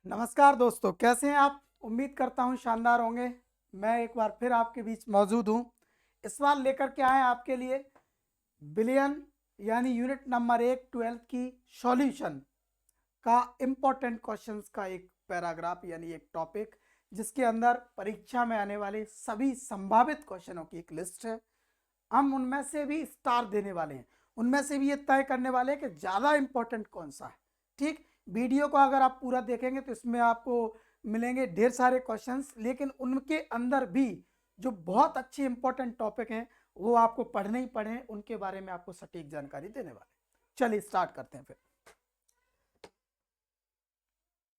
नमस्कार दोस्तों, कैसे हैं आप। उम्मीद करता हूं शानदार होंगे। मैं एक बार फिर आपके बीच मौजूद हूं। इस बार लेकर के आए आपके लिए बिलियन यानी यूनिट नंबर 1 12 की सॉल्यूशन का इम्पोर्टेंट क्वेश्चंस का एक पैराग्राफ यानी एक टॉपिक, जिसके अंदर परीक्षा में आने वाले सभी संभावित क्वेश्चनों की एक लिस्ट है। हम उनमें से भी स्टार देने वाले हैं, उनमें से भी ये तय करने वाले हैं कि ज़्यादा इंपॉर्टेंट कौन सा है। ठीक, वीडियो को अगर आप पूरा देखेंगे तो इसमें आपको मिलेंगे ढेर सारे क्वेश्चंस, लेकिन उनके अंदर भी जो बहुत अच्छे इंपॉर्टेंट टॉपिक हैं वो आपको पढ़ने ही पढ़े, उनके बारे में आपको सटीक जानकारी देने वाले। चलिए स्टार्ट करते हैं फिर।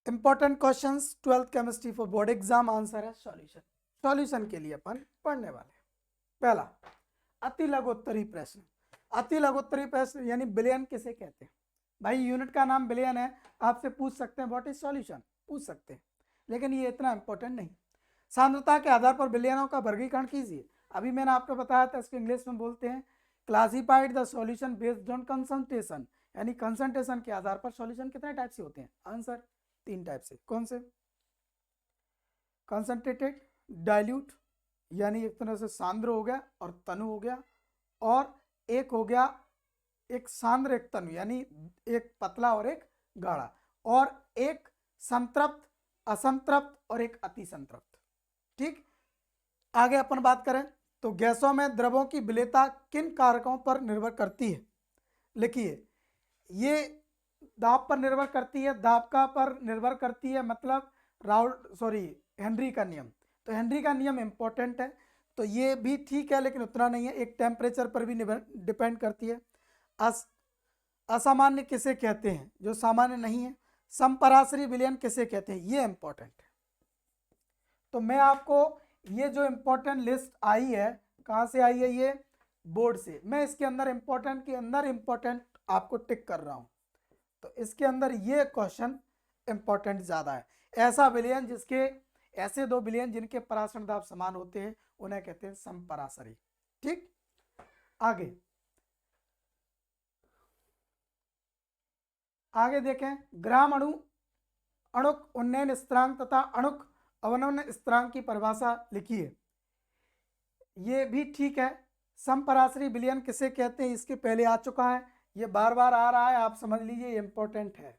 Important questions 12th chemistry for board exam, answer है सॉल्यूशन। सॉल्यूशन के लिए अपन पढ़ने वाले हैं। पहला, अति लघुत्तरी प्रश्न। अति लघुत्तरी प्रश्न यानी बिलियन किसे कहते हैं। भाई यूनिट का नाम बिलियन है, आपसे पूछ सकते हैं व्हाट इज सॉल्यूशन, पूछ सकते हैं, लेकिन ये इतना इंपॉर्टेंट नहीं। सांद्रता के आधार पर बिलियनों का वर्गीकरण कीजिए। अभी मैंने आपको बताया था, इसको इंग्लिश में बोलते हैं classified the solution based on concentration, यानी कंसंट्रेशन के आधार पर सॉल्यूशन कितने टाइप से होते हैं। आंसर 3 टाइप से। कौन से? कंसंट्रेटेड, डाइल्यूट यानी एक तरह से सांद्र हो गया और तनु हो गया, और एक हो गया एक सांद्र एक तनु यानी एक पतला और एक गाढ़ा, और एक संतृप्त, असंतृप्त और एक अति संतृप्त। ठीक, आगे अपन बात करें तो गैसों में द्रवों की विलेयता किन कारकों पर निर्भर करती है। लिखिए, ये दाब पर निर्भर करती है, दाब का पर निर्भर करती है, मतलब हेनरी का नियम। तो हेनरी का नियम इंपॉर्टेंट है, तो ये भी ठीक है लेकिन उतना नहीं है। एक टेम्परेचर पर भी डिपेंड करती है। असामान्य किसे कहते हैं, जो सामान्य नहीं है। समपराशरी विलयन किसे कहते हैं, ये इंपॉर्टेंट है। तो मैं आपको ये जो इंपॉर्टेंट लिस्ट आई है, कहाँ से आई है, ये बोर्ड से। मैं इसके अंदर इंपॉर्टेंट के अंदर इंपॉर्टेंट आपको टिक कर रहा हूँ, तो इसके अंदर ये क्वेश्चन इंपॉर्टेंट ज़्यादा है। ऐसा विलयन जिसके, ऐसे दो विलयन जिनके परासरण दाब समान होते हैं उन्हें कहते हैं समपराशरी। ठीक, आगे देखें। ग्राम अणुक उन्नयन स्थिरांक तथा अणुक अवनमन स्थिरांक की परिभाषा लिखिए। ये भी ठीक है। समपराशरी विलयन किसे कहते हैं, इसके पहले आ चुका है, ये बार बार आ रहा है, आप समझ लीजिए इंपॉर्टेंट है।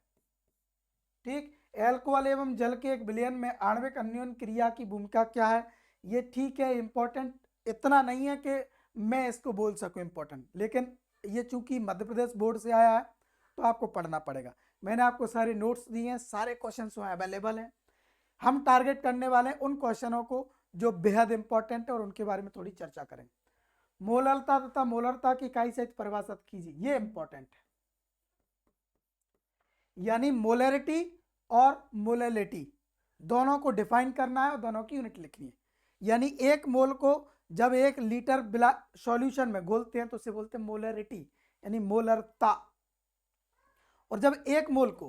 ठीक, एल्कोहल एवं जल के एक विलयन में आणविक अन्योन क्रिया की भूमिका क्या है, ये ठीक है, इंपॉर्टेंट इतना नहीं है कि मैं इसको बोल सकूं इंपॉर्टेंट, लेकिन ये चूंकि मध्य प्रदेश बोर्ड से आया है तो आपको पढ़ना पड़ेगा। मैंने आपको सारे नोट्स दिए हैं, सारे क्वेश्चन वहाँ अवेलेबल हैं। हम टारगेट करने वाले हैं उन क्वेश्चनों को जो बेहद इंपॉर्टेंट है और उनके बारे में थोड़ी चर्चा करेंगे। मोलरता तथा मोलरता की इकाई सहित परिभाषित कीजिए, ये इंपॉर्टेंट है। यानी मोलरिटी और मोलैलिटी दोनों को डिफाइन करना है और दोनों की यूनिट लिखनी है। यानी एक मोल को जब 1 लीटर सॉल्यूशन में घोलते हैं तो उसे बोलते हैं मोलरिटी यानी मोलरता, और जब एक मोल को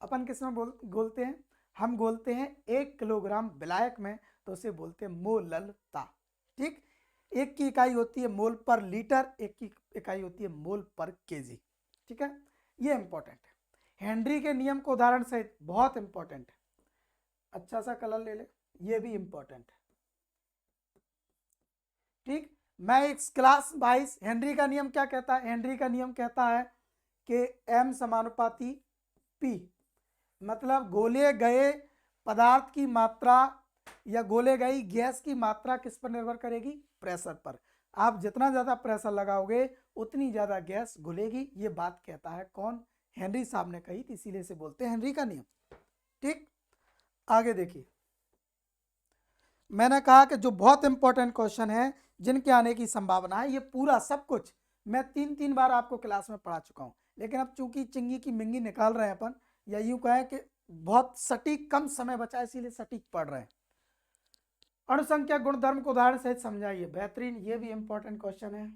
अपन किस में घोलते हैं, हम घोलते हैं 1 किलोग्राम विलायक में, तो उसे बोलते हैं मोललता। ठीक, एक की इकाई होती है मोल पर लीटर, एक की इकाई होती है मोल पर केजी। ठीक है, ये इंपॉर्टेंट है। हेनरी के नियम को उदाहरण सहित, बहुत इंपॉर्टेंट है। अच्छा सा कलर ले ले, ये भी इंपॉर्टेंट है। ठीक, मैं एक क्लास 22, हेनरी का नियम क्या कहता है, हेनरी का नियम कहता है कि m समानुपाती p, मतलब घोले गए पदार्थ की मात्रा या घोले गई गैस की मात्रा किस पर निर्भर करेगी, प्रेशर पर। आप जितना ज़्यादा प्रेशर लगाओगे उतनी ज़्यादा गैस घुलेगी। ये बात कहता है कौन, हेनरी साहब ने कही थी, इसीलिए से बोलते हैं हेनरी का नियम। ठीक, आगे देखिए, मैंने कहा कि जो बहुत इंपॉर्टेंट क्वेश्चन है जिनके आने की संभावना है, ये पूरा सब कुछ मैं 3 बार आपको क्लास में पढ़ा चुका हूँ, लेकिन अब चूंकि चिंगी की मिंगी निकाल रहे हैं अपन, या यूं कहें कि बहुत सटीक कम समय बचा है इसीलिए सटीक पढ़ रहे हैं। अणुसंख्या गुणधर्म को उदाहरण सहित समझाइए, बेहतरीन, ये भी इंपॉर्टेंट क्वेश्चन है।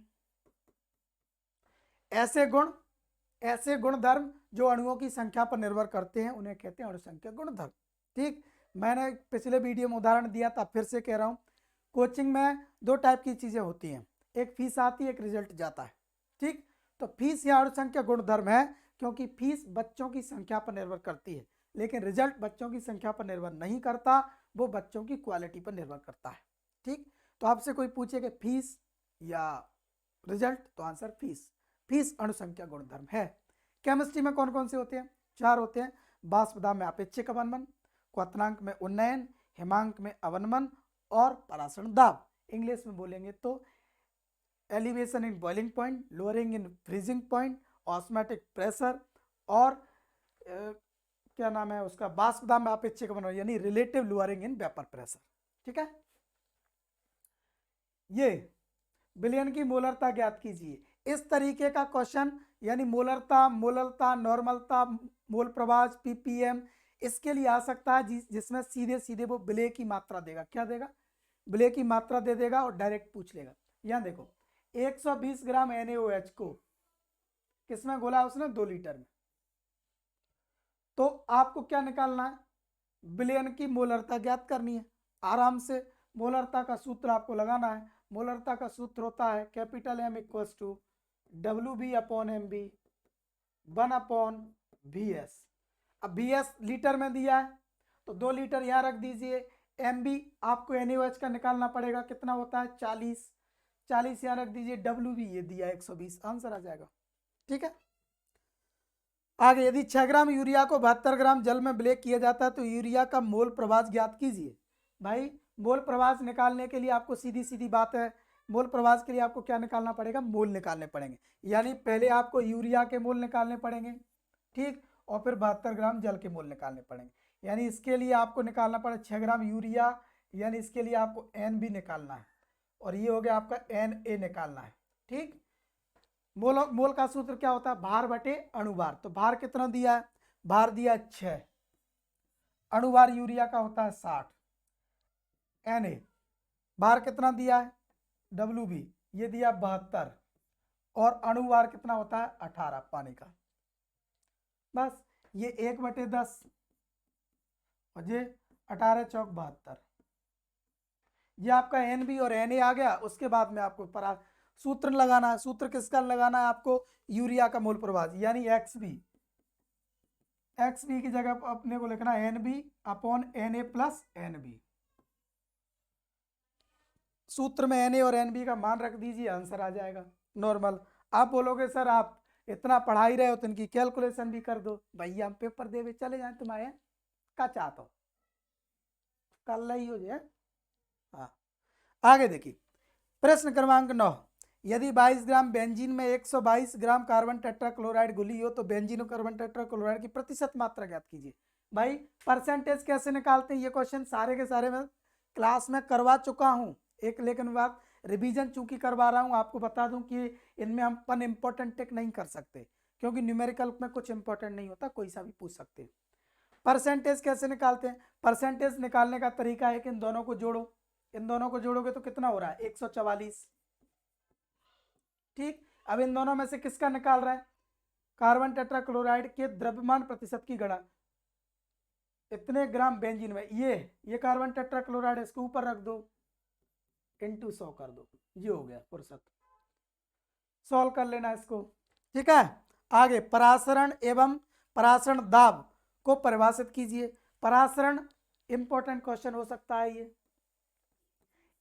ऐसे गुणधर्म जो अणुओं की संख्या पर निर्भर करते हैं उन्हें कहते हैं अणुसंख्या गुणधर्म। ठीक, मैंने पिछले वीडियो में उदाहरण दिया था, फिर से कह रहा हूँ। कोचिंग में 2 टाइप की चीज़ें होती हैं, एक फीस आती है, एक रिजल्ट जाता है। ठीक, तो फीस या अणुसंख्या गुणधर्म है क्योंकि फीस बच्चों की संख्या पर निर्भर करती है, लेकिन रिजल्ट बच्चों की संख्या पर निर्भर नहीं करता, वो बच्चों की क्वालिटी पर निर्भर करता है। ठीक, तो आपसे कोई पूछे कि फीस या रिजल्ट, तो आंसर फीस। फीस अणुसंख्या गुणधर्म है। केमिस्ट्री में कौन कौन से होते हैं? 4 होते हैं। बाष्पदाब में अपेक्षिक अवनमन, क्वथनांक में उन्नयन, हिमांक में अवनमन और परासरण दाब। इंग्लिश में बोलेंगे तो elevation in boiling point, lowering in freezing point, osmotic pressure और क्या नाम है उसका, बाष्पदाब में अपेक्षिक अवनमन यानी relative lowering in vapour pressure. ठीक है, ये विलयन की मोलरता ज्ञात कीजिए। इस तरीके का क्वेश्चन यानी मोलरता, मोलरता, नॉर्मलता, मोल प्रवाह, पीपीएम, इसके लिए आ सकता है जिसमें सीधे सीधे वो विलय की मात्रा देगा। क्या देगा? विलय की मात्रा दे देगा और डायरेक्ट पूछ लेगा। यहाँ देखो 120 ग्राम NaOH को किसमें घोला उसने? 2 लीटर में। तो आपको क्या निकालना है? विलयन की मोलरता ज्ञात करनी है। आराम से मोलरता का सूत्र आपको लगाना है। मोलरता का सूत्र होता है capital M equals to WB/MB 1/VS। अब VS लीटर में दिया है तो 2 लीटर यहाँ रख दीजिए। MB आपको NaOH का निकालना पड़ेगा, कितना होता है? 40। 40 यहाँ रख दीजिए। WB ये दिया 120, आंसर आ जाएगा। ठीक है, आगे यदि 6 ग्राम यूरिया को 72 ग्राम जल में विलय किया जाता है तो यूरिया का मोल प्रभाव ज्ञात कीजिए। भाई मोल प्रभाव निकालने के लिए आपको सीधी सीधी बात है, मोल प्रभाव के लिए आपको क्या निकालना पड़ेगा? मोल निकालने पड़ेंगे। यानी पहले आपको यूरिया के मोल निकालने पड़ेंगे, ठीक, और फिर 72 ग्राम जल के मोल निकालने पड़ेंगे। यानी इसके लिए आपको निकालना पड़ेगा 6 ग्राम यूरिया, यानी इसके लिए आपको NB निकालना है और ये हो गया आपका Na निकालना है। ठीक, मोल का सूत्र क्या होता है? भार बटे अणुभार। तो भार कितना दिया है? भार दिया 6, अणुभार यूरिया का होता है 60, Na भार कितना दिया है? WB ये दिया 72 और अणुभार कितना होता है? 18 पानी का। बस ये 1/10 और ये 18 चौक 72, ये आपका NB और Na आ गया। उसके बाद में आपको सूत्र लगाना है। सूत्र किसका लगाना है आपको? यूरिया का मोल प्रभाव यानी XB। XB की जगह अपने को लिखना है NB/Na प्लस NB। सूत्र में Na और NB का मान रख दीजिए, आंसर आ जाएगा नॉर्मल। आप बोलोगे सर आप इतना पढ़ा ही रहे हो तो इनकी कैलकुलेशन भी कर दो। भैया हम पेपर देवे चले जाए तुम्हारे का चाहते हो, कल ही हो जाए। हाँ, आगे देखिए प्रश्न क्रमांक 9। यदि 22 ग्राम बेंजीन में 122 ग्राम कार्बन टेट्राक्लोराइड घुली हो तो बेंजीन और कार्बन टेट्राक्लोराइड की प्रतिशत मात्रा ज्ञात कीजिए। भाई परसेंटेज कैसे निकालते हैं? ये क्वेश्चन सारे के सारे मैं क्लास में करवा चुका हूं एक, लेकिन बात रिवीजन चूंकि करवा रहा हूं, आपको बता दूं कि इनमें हम अपन इंपॉर्टेंट टिक नहीं कर सकते क्योंकि न्यूमेरिकल में कुछ इंपॉर्टेंट नहीं होता, कोई सा भी पूछ सकते हैं। परसेंटेज कैसे निकालते हैं? परसेंटेज निकालने का तरीका है कि इन दोनों को जोड़ो। इन दोनों को जोड़ोगे तो कितना हो रहा है? 144। ठीक, अब इन दोनों में से किसका निकाल रहा है? कार्बन टेट्राक्लोराइड के द्रव्यमान प्रतिशत की गणना। इतने ग्राम बेंजीन में ये कार्बन टेट्राक्लोराइड इसको ऊपर रख दो, इंटू 100 कर दो, ये हो गया प्रतिशत। सॉल्व कर लेना इसको। ठीक है, आगे परासरण एवं परासरण दाब को परिभाषित कीजिए। परासरण इंपॉर्टेंट क्वेश्चन हो सकता है ये।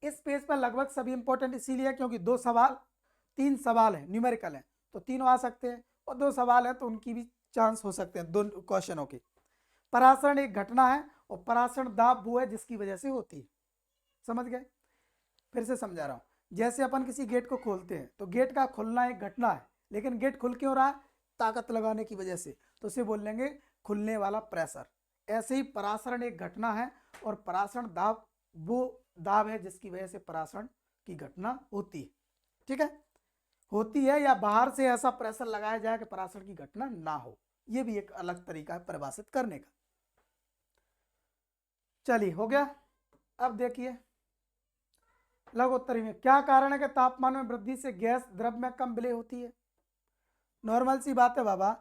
इस पेज पर लगभग सभी इंपॉर्टेंट इसीलिए क्योंकि 2 सवाल 3 सवाल है, न्यूमेरिकल है तो तीनों आ सकते हैं, और 2 सवाल है तो उनकी भी चांस हो सकते हैं 2 क्वेश्चनों के। परासरण एक घटना है और परासरण दाब वो है जिसकी वजह से होती है। समझ गए? फिर से समझा रहा हूं। जैसे अपन किसी गेट को खोलते हैं तो गेट का खुलना एक घटना है, लेकिन गेट खुल क्यों रहा है? ताकत लगाने की वजह से, तो उसे बोल लेंगे खुलने वाला प्रेशर। ऐसे ही परासरण एक घटना है और परासरण दाब वो दाब है जिसकी वजह से परासरण की घटना होती है। ठीक है, होती है या बाहर से ऐसा प्रेशर लगाया जाए कि परासरण की घटना ना हो, यह भी एक अलग तरीका है परिभाषित करने का। चलिए हो गया। अब देखिए लघुत्तरी में क्या कारण है कि तापमान में वृद्धि से गैस द्रव में कम विलय होती है? नॉर्मल सी बात है बाबा,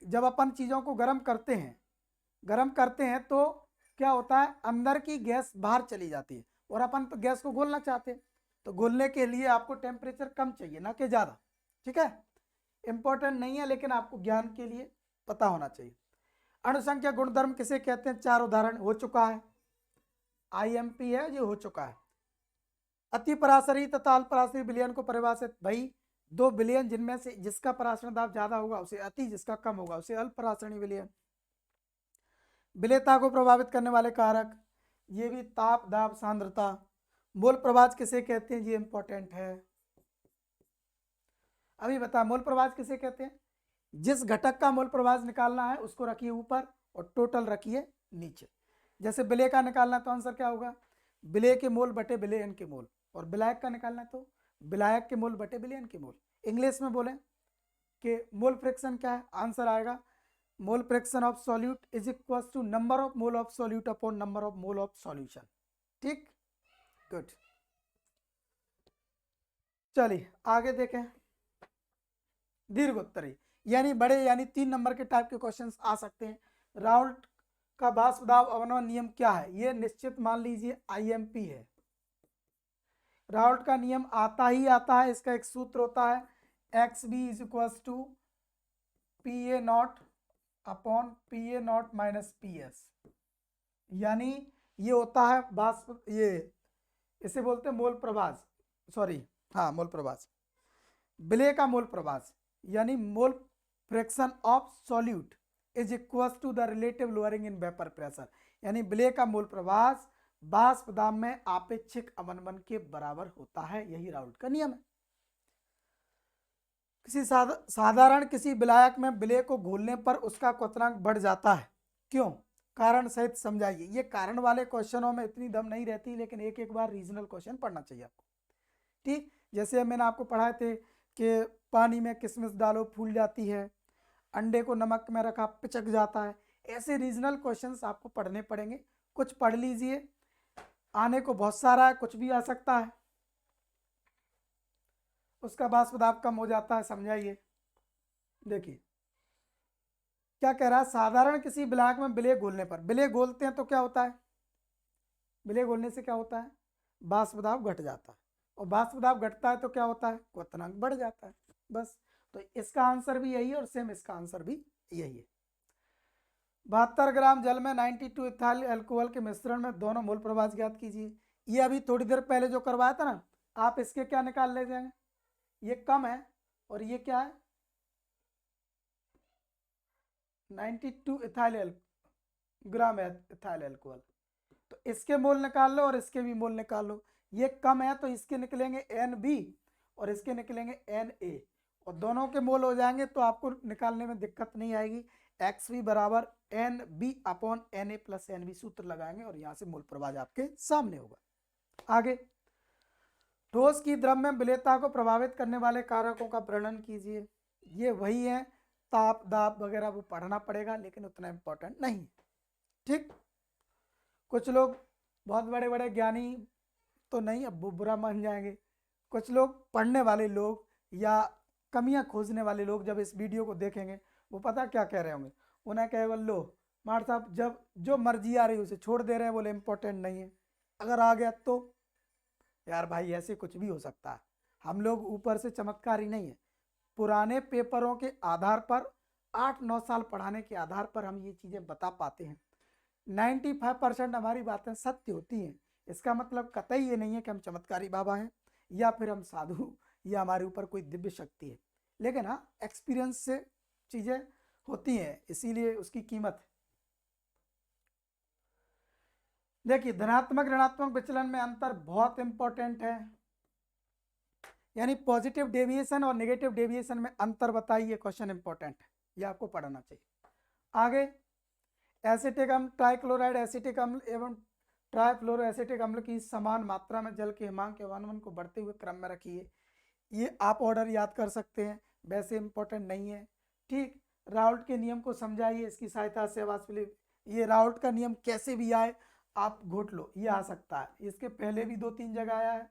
जब अपन चीजों को गर्म करते हैं तो क्या होता है? अंदर की गैस बाहर चली जाती है और अपन तो गैस को घोलना चाहते हैं, तो घोलने के लिए आपको टेम्परेचर कम चाहिए ना कि ज़्यादा। ठीक है, इंपॉर्टेंट नहीं है लेकिन आपको ज्ञान के लिए पता होना चाहिए। अणुसंख्या गुणधर्म किसे कहते हैं? 4 उदाहरण हो चुका है, IMP है, ये हो चुका है। अति पराशरी तथा अल्प पराशरी विलयन को परिभाषित, भाई 2 विलयन जिनमें से जिसका पराशरण दाब ज्यादा होगा उसे अति, जिसका कम होगा उसे अल्प पराशरणी विलयन। विलेयता को प्रभावित करने वाले कारक, ये भी ताप, दाब, सांद्रता। मोल प्रभाज किसे कहते हैं? ये इंपॉर्टेंट है, अभी बता। मोल प्रभाज किसे कहते हैं? जिस घटक का मोल प्रभाज निकालना है उसको रखिए ऊपर और टोटल रखिए नीचे। जैसे विलेय का निकालना तो आंसर क्या होगा? विलेय के मोल बटे विलेयन के मोल, और विलायक का निकालना तो विलायक के मोल बटे विलयन के मोल। इंग्लिश में बोले कि मोल फ्रैक्शन क्या है? आंसर आएगा mole fraction of solute is equal to number of mole of solute upon number of mole of solution. ठीक, गुड। चलिए आगे देखें। दीर्घोत्तरी यानी बड़े, यानी 3 नंबर के टाइप के क्वेश्चंस आ सकते हैं। राउल्ट का वाष्प दाब अवनवन नियम क्या है? ये निश्चित मान लीजिए IMP है। राउल्ट का नियम आता ही आता है, इसका एक सूत्र होता है XB is equal to PA not upon PA not minus PS, यानी ये होता है वाष्प, ये इसे बोलते हैं मोल प्रभाज, सॉरी हाँ मोल प्रभाज। विलेय का मोल प्रभाज यानी mole fraction of solute is equal to the relative lowering in vapour pressure, यानी विलेय का मोल प्रभाज वाष्प दाब में आपेक्षिक अवनमन के बराबर होता है। यही राउल्ट का नियम है। किसी साधारण किसी विलायक में विलेय को घोलने पर उसका क्वथनांक बढ़ जाता है, क्यों? कारण सहित समझाइए। ये कारण वाले क्वेश्चनों में इतनी दम नहीं रहती, लेकिन एक एक बार रीजनल क्वेश्चन पढ़ना चाहिए आपको। ठीक, जैसे मैंने आपको पढ़ाए थे कि पानी में किशमिश डालो फूल जाती है, अंडे को नमक में रखा पिचक जाता है। ऐसे रीजनल क्वेश्चंस आपको पढ़ने पड़ेंगे। कुछ पढ़ लीजिए, आने को बहुत सारा है, कुछ भी आ सकता है। उसका वाष्प दाब कम हो जाता है, समझाइए। देखिए क्या कह रहा है, साधारण किसी विलायक में विलेय घोलने पर, विलेय घोलते हैं तो क्या होता है? विलेय घोलने से क्या होता है? वाष्प दाब घट जाता है, और वाष्प दाब घटता है तो क्या होता है? क्वथनांक बढ़ जाता है। बस, तो इसका आंसर भी यही है और सेम इसका आंसर भी यही है। 72 ग्राम जल में 92 इथाइल अल्कोहल के मिश्रण में दोनों मोल प्रभाज ज्ञात कीजिए। ये अभी थोड़ी देर पहले जो करवाया था ना, आप इसके क्या निकाल ले जाएंगे? ये कम है और ये क्या है? 92 इथाइल ग्राम इथाइल अल्कोहल। तो इसके मोल निकाल लो और इसके भी मोल निकाल लो। ये कम है तो इसके निकलेंगे NB और इसके निकलेंगे NA, और दोनों के मोल हो जाएंगे तो आपको निकालने में दिक्कत नहीं आएगी। XV बराबर NB upon NA plus NB सूत्र लगाएंगे और यहाँ से मोल प्रभाज आपके सामने होगा। आगे, ठोस की द्रव में विलेयता को प्रभावित करने वाले कारकों का वर्णन कीजिए। ये वही है, ताप, दाब वगैरह वो पढ़ना पड़ेगा, लेकिन उतना इंपॉर्टेंट नहीं। ठीक, कुछ लोग बहुत बड़े बड़े ज्ञानी तो नहीं, अब वो बुरा मान जाएंगे। कुछ लोग पढ़ने वाले लोग या कमियां खोजने वाले लोग जब इस वीडियो को देखेंगे, वो पता क्या कह रहे होंगे? उन्हें कहे लो मार साहब, जब जो मर्जी आ रही है उसे छोड़ दे रहे हैं, बोले इंपॉर्टेंट नहीं है, अगर आ गया तो। यार भाई ऐसे कुछ भी हो सकता है, हम लोग ऊपर से चमत्कारी नहीं है। पुराने पेपरों के आधार पर 8-9 साल पढ़ाने के आधार पर हम ये चीज़ें बता पाते हैं। 95% हमारी बातें सत्य होती हैं। इसका मतलब कतई ये नहीं है कि हम चमत्कारी बाबा हैं या फिर हम साधु या हमारे ऊपर कोई दिव्य शक्ति है, लेकिन हाँ एक्सपीरियंस से चीज़ें होती हैं, इसीलिए उसकी कीमत है। देखिए धनात्मक ऋणात्मक विचलन में अंतर बहुत इंपॉर्टेंट है, यानी पॉजिटिव डेविएशन और नेगेटिव डेविएशन में अंतर बताइए, क्वेश्चन इंपॉर्टेंट है, ये आपको पढ़ना चाहिए। आगे, एसिटिक अम्ल, ट्राइक्लोराइड एसिटिक अम्ल एवं ट्राइफ्लोरो एसिटिक अम्ल की समान मात्रा में जल के हिमांक के अवनमन को बढ़ते हुए क्रम में रखिए। ये आप ऑर्डर याद कर सकते हैं, वैसे इंपॉर्टेंट नहीं है। ठीक, राउल्ट के नियम को समझाइए, इसकी सहायता से वाष्प, ये राउल्ट का नियम कैसे भी आए आप घोट लो, ये आ सकता है। इसके पहले भी 2-3 जगह आया है।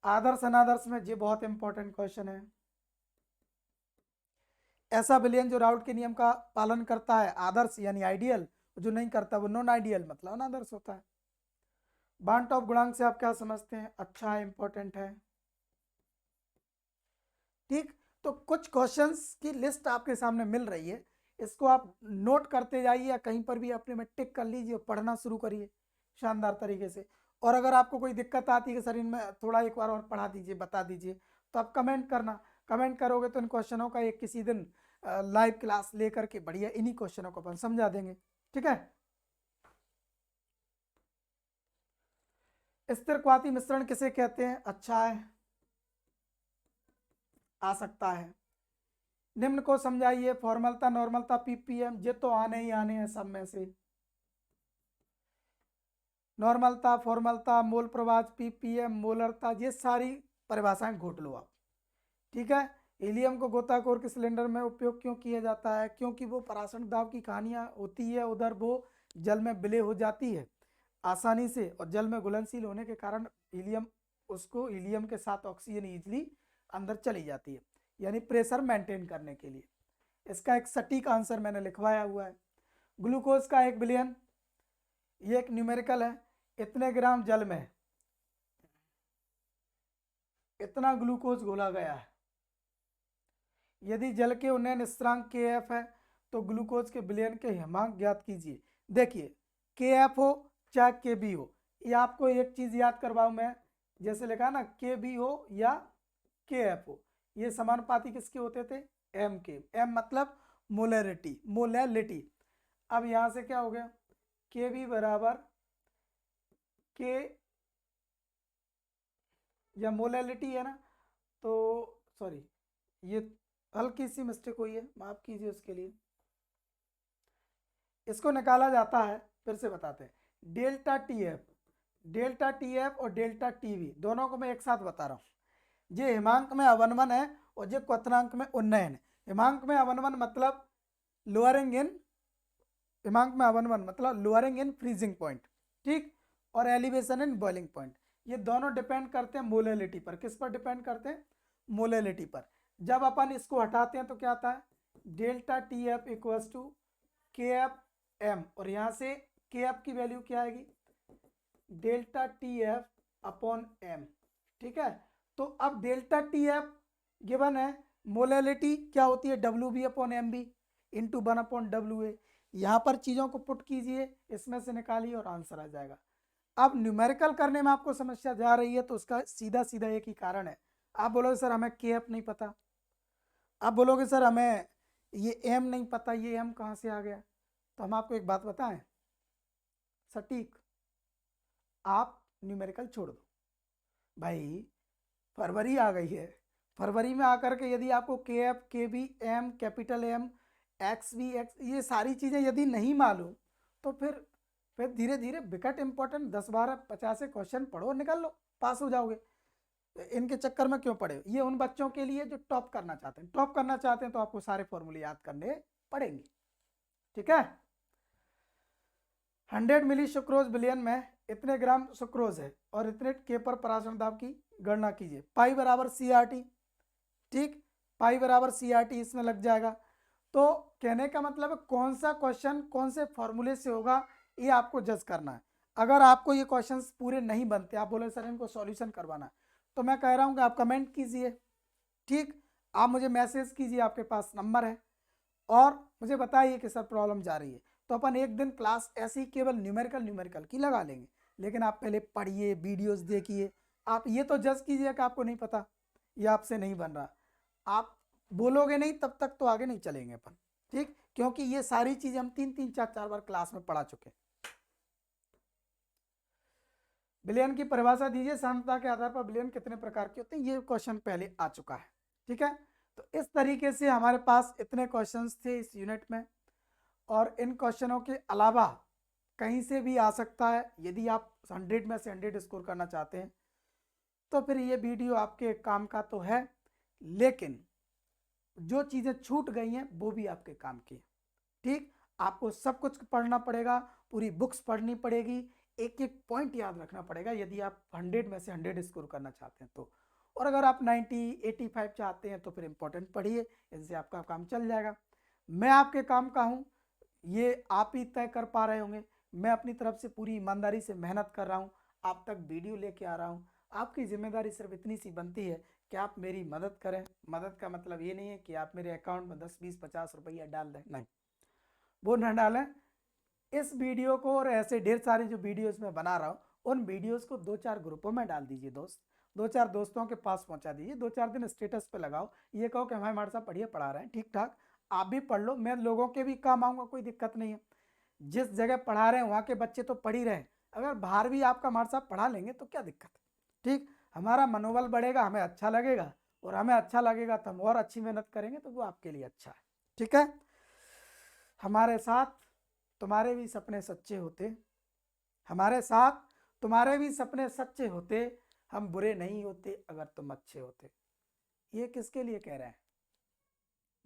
आदर्श अनादर्श में ये बहुत इंपॉर्टेंट क्वेश्चन है। ऐसा विलयन जो राउल्ट के नियम का पालन करता है आदर्श यानी आइडियल, जो नहीं करता वो नॉन आइडियल मतलब अनादर्श होता है। बार्नटॉप गुणांक से आप क्या समझते हैं? अच्छा है, इंपॉर्टेंट है। ठीक, तो कुछ क्वेश्चंस की लिस्ट आपके सामने मिल रही है, इसको आप नोट करते जाइए या कहीं पर भी अपने में टिक कर लीजिए, पढ़ना शुरू करिए शानदार तरीके से। और अगर आपको कोई दिक्कत आती है कि सर इनमें थोड़ा एक बार और पढ़ा दीजिए, बता दीजिए, तो आप कमेंट करना। कमेंट करोगे तो इन क्वेश्चनों का एक किसी दिन लाइव क्लास लेकर के बढ़िया इन्हीं क्वेश्चनों को अपन समझा देंगे। ठीक है। स्थिरक्वाती मिश्रण किसे कहते हैं? अच्छा है, आ सकता है। निम्न को समझाइए। फॉर्मलता, नॉर्मलता, पीपीएम, ये तो आने ही आने हैं सब में से। नॉर्मलता, फॉर्मलता, मोल प्रवाह, पीपीएम, मोलरता, ये सारी परिभाषाएं घोट लो आप। ठीक है। हीलियम को गोताखोर के सिलेंडर में उपयोग क्यों किया जाता है? क्योंकि वो परासरण दाब की कहानियां होती है, उधर वो जल में विलय हो जाती है आसानी से, और जल में घुलनशील होने के कारण हीलियम, उसको हीलियम के साथ ऑक्सीजन इजीली अंदर चली जाती है, यानी प्रेशर मेंटेन करने के लिए। इसका एक सटीक आंसर मैंने लिखवाया हुआ है। ग्लूकोज का 1 बिलियन, ये एक न्यूमेरिकल है। इतने ग्राम जल में इतना ग्लूकोज घोला गया है। यदि जल के उन्नयन स्थिरांक kf है तो ग्लूकोज के बिलियन के हिमांक ज्ञात कीजिए। देखिए kf हो चाहे kb हो, ये आपको एक चीज याद करवाऊं मैं, जैसे लिखा ना kb हो या kf हो, ये समानुपाती किसके होते थे? m के। m मतलब मोलैरिटी, मोलैलिटी। अब यहां से क्या हो गया? kb बराबर k, या मोलैलिटी है ना, तो सॉरी ये हल्की सी मिस्टेक हुई है, माफ कीजिए उसके लिए। इसको निकाला जाता है, फिर से बताते हैं। डेल्टा टी एफ और डेल्टा टीवी दोनों को मैं एक साथ बता रहा हूँ। ये हिमांक में अवनमन है और ये क्वथनांक में उन्नयन है। हिमांक में अवनमन मतलब लोअरिंग इन, हिमांक में अवनमन मतलब लोअरिंग इन फ्रीजिंग पॉइंट, ठीक, और एलिवेशन इन बॉइलिंग पॉइंट। ये दोनों डिपेंड करते हैं मोलैलिटी पर। किस पर डिपेंड करते हैं? मोलैलिटी पर। जब अपन इसको हटाते हैं तो क्या आता है? Delta T F equals to K F M, और यहां से के एफ की वैल्यू क्या आएगी? Delta T F upon M. ठीक है। तो अब डेल्टा टी एफ गिवन है, मोलैलिटी क्या होती है? W B upon M B into 1 upon W A. यहां पर चीजों को पुट कीजिए, इसमें से निकालिए और आंसर आ जाएगा। अब न्यूमेरिकल करने में आपको समस्या जा रही है तो उसका सीधा सीधा एक ही कारण है। आप बोलोगे सर हमें के एफ नहीं पता, आप बोलोगे सर हमें ये एम नहीं पता, ये एम कहाँ से आ गया? तो हम आपको एक बात बताएं सटीक, आप न्यूमेरिकल छोड़ दो भाई। फरवरी आ गई है, फरवरी में आकर के यदि आपको K F, K B, M, capital M, X B, X, ये सारी चीज़ें यदि नहीं मालूम तो फिर धीरे धीरे विकट इंपॉर्टेंट 10, 12, 50 क्वेश्चन पढ़ो, निकल लो, पास हो जाओगे। इनके चक्कर में क्यों पड़े? ये उन बच्चों के लिए जो टॉप करना चाहते हैं। टॉप करना चाहते हैं तो आपको सारे फॉर्मूले याद करने पड़ेंगे। ठीक है। 100 मिली सुक्रोज बिलियन में इतने ग्राम सुक्रोज है और इतने के पर परासरण दाब की गणना कीजिए। पाई बराबर सी आर टी, ठीक, पाई बराबर सी आर टी इसमें लग जाएगा। तो कहने का मतलब है कौन सा क्वेश्चन कौन से फॉर्मूले से होगा ये आपको जज करना है। अगर आपको ये क्वेश्चंस पूरे नहीं बनते, आप बोले सर इनको सॉल्यूशन करवाना है, तो मैं कह रहा हूँ कि आप कमेंट कीजिए, ठीक, आप मुझे मैसेज कीजिए, आपके पास नंबर है, और मुझे बताइए कि सर प्रॉब्लम जा रही है। तो अपन एक दिन क्लास ऐसी केवल न्यूमेरिकल की लगा लेंगे, लेकिन आप पहले पढ़िए, वीडियोस देखिए। आप ये तो जज कीजिए कि आपको नहीं पता, ये आपसे नहीं बन रहा। आप बोलोगे नहीं तब तक तो आगे नहीं चलेंगे अपन, ठीक, क्योंकि ये सारी चीजें हम 3-3, 4-4 बार क्लास में पढ़ा चुके। बिलियन की परिभाषा दीजिए। सांद्रता के आधार पर बिलियन कितने प्रकार के होते हैं? ये क्वेश्चन पहले आ चुका है। ठीक है। तो इस तरीके से हमारे पास इतने क्वेश्चंस थे इस यूनिट में, और इन क्वेश्चनों के अलावा कहीं से भी आ सकता है। यदि आप 100 में से 100 स्कोर करना चाहते हैं तो फिर ये वीडियो आपके काम का तो है, लेकिन जो चीज़ें छूट गई हैं वो भी आपके काम की। ठीक, आपको सब कुछ पढ़ना पड़ेगा, पूरी बुक्स पढ़नी पड़ेगी, एक एक पॉइंट याद रखना पड़ेगा यदि आप 100 में से 100 स्कोर करना चाहते हैं तो। और अगर आप 90, 85 चाहते हैं तो फिर इंपॉर्टेंट पढ़िए, इनसे आपका काम चल जाएगा। मैं आपके काम का हूँ, ये आप ही तय कर पा रहे होंगे। मैं अपनी तरफ से पूरी ईमानदारी से मेहनत कर रहा हूँ, आप तक वीडियो लेके आ रहा हूँ। आपकी जिम्मेदारी सिर्फ इतनी सी बनती है कि आप मेरी मदद करें। मदद का मतलब ये नहीं है कि आप मेरे अकाउंट में 10, 20, 50 रुपया डाल दें, नहीं, वो न डालें। इस वीडियो को और ऐसे ढेर सारे जो वीडियोस मैं बना रहा हूँ उन वीडियोस को 2-4 ग्रुपों में डाल दीजिए दोस्त, 2-4 दोस्तों के पास पहुंचा दीजिए, 2-4 दिन स्टेटस पे लगाओ, ये कहो कि हमारे साहब पढ़िए, पढ़ा रहे हैं ठीक ठाक, आप भी पढ़ लो, मैं लोगों के भी काम आऊँगा, कोई दिक्कत नहीं है। जिस जगह पढ़ा रहे हैं वहाँ के बच्चे तो पढ़ ही रहे हैं, अगर बाहर भी आपका हमारे साहब पढ़ा लेंगे तो क्या दिक्कत है, ठीक। हमारा मनोबल बढ़ेगा, हमें अच्छा लगेगा, और हमें अच्छा लगेगा तो हम और अच्छी मेहनत करेंगे, तो वो आपके लिए अच्छा है, ठीक है। हमारे साथ तुम्हारे भी सपने सच्चे होते, हमारे साथ तुम्हारे भी सपने सच्चे होते, हम बुरे नहीं होते अगर तुम अच्छे होते। ये किसके लिए कह रहे हैं?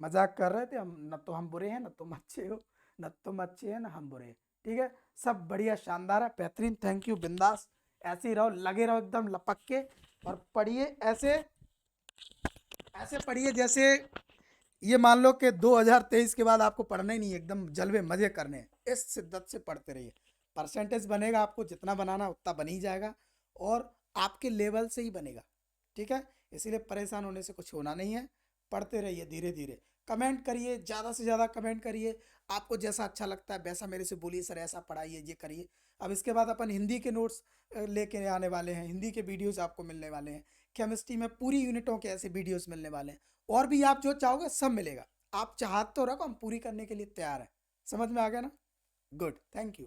मजाक कर रहे थे हम, न तो हम बुरे हैं न तुम अच्छे हो, न तुम अच्छे हैं न हम बुरे हैं, ठीक है। सब बढ़िया, शानदार है, बेहतरीन, थैंक यू, बिंदास, ऐसे ही रहो, लगे रहो एकदम लपक के, और पढ़िए ऐसे, ऐसे पढ़िए जैसे ये मान लो कि 2023 के बाद आपको पढ़ना ही नहीं है, एकदम जलवे मजे करने हैं, इस शिद्दत से पढ़ते रहिए। परसेंटेज बनेगा, आपको जितना बनाना उतना बन ही जाएगा, और आपके लेवल से ही बनेगा, ठीक है। इसीलिए परेशान होने से कुछ होना नहीं है, पढ़ते रहिए धीरे धीरे, कमेंट करिए, ज़्यादा से ज़्यादा कमेंट करिए, आपको जैसा अच्छा लगता है वैसा मेरे से बोलिए, सर ऐसा पढ़ाइए, ये करिए। अब इसके बाद अपन हिंदी के नोट्स लेके आने वाले हैं, हिंदी के वीडियोस आपको मिलने वाले हैं, केमिस्ट्री में पूरी यूनिटों के ऐसे वीडियोस मिलने वाले हैं, और भी आप जो चाहोगे सब मिलेगा। आप चाहते तो रखो, हम पूरी करने के लिए तैयार हैं। समझ में आ गया ना? Good, thank you.